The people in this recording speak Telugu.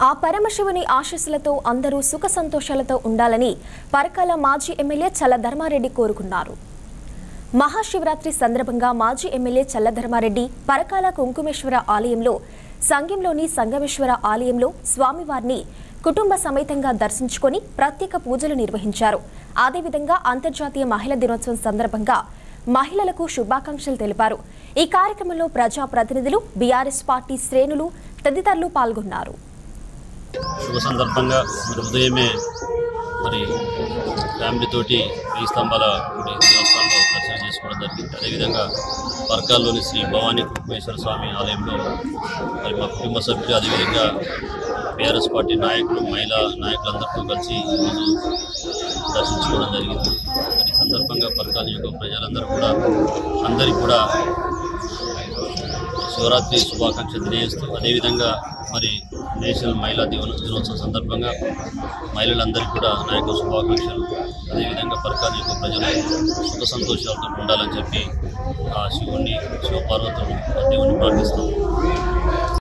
ఆ పరమశివుని ఆశీస్సులతో అందరూ సుఖ సంతోషాలతో ఉండాలని పరకాల మాజీ ఎమ్మెల్యే చల్లధర్మారెడ్డి కోరుకున్నారు. మహాశివరాత్రి సందర్భంగా మాజీ ఎమ్మెల్యే చల్లధర్మారెడ్డి పరకాల కుంకుమేశ్వర ఆలయంలో సంగంలోని సంగమేశ్వర ఆలయంలో స్వామివారిని కుటుంబ సమేతంగా దర్శించుకొని ప్రత్యేక పూజలు నిర్వహించారు. అదేవిధంగా అంతర్జాతీయ మహిళా దినోత్సవం సందర్భంగా మహిళలకు శుభాకాంక్షలు తెలిపారు. ఈ కార్యక్రమంలో ప్రజా ప్రతినిధులు, బీఆర్ఎస్ పార్టీ శ్రేణులు తదితరులు పాల్గొన్నారు. శుభ సందర్భంగా ఉదయమే ఫ్యామిలీతోటి 10 స్తంభాల గుడి దేవస్థానంలో దర్శనం చేసుకోవడం జరిగింది. అదేవిధంగా పరకాల్లోని శ్రీ భవానీ కుంకుమేశ్వర స్వామి ఆలయంలో మా కుటుంబ సభ్యులు, అదేవిధంగా బీఆర్ఎస్ పార్టీ నాయకులు, మహిళా నాయకులందరితో కలిసి ఈరోజు దర్శించుకోవడం జరిగింది. ఈ సందర్భంగా పరకాల యొక్క ప్రజలందరూ కూడా అందరికీ కూడా శివరాత్రి శుభాకాంక్షలు తెలియజేస్తూ, అదేవిధంగా నేషనల్ మహిళా దినోత్సవం సందర్భంగా మహిళలందరికీ కూడా నా యొక్క శుభాకాంక్షలు. అదేవిధంగా పరకాల యొక్క ప్రజలు సుఖ సంతోషాలతో ఉండాలని చెప్పి ఆ శివుణ్ణి, శివపార్వతులను దేవుణ్ణి ప్రార్థిస్తాం.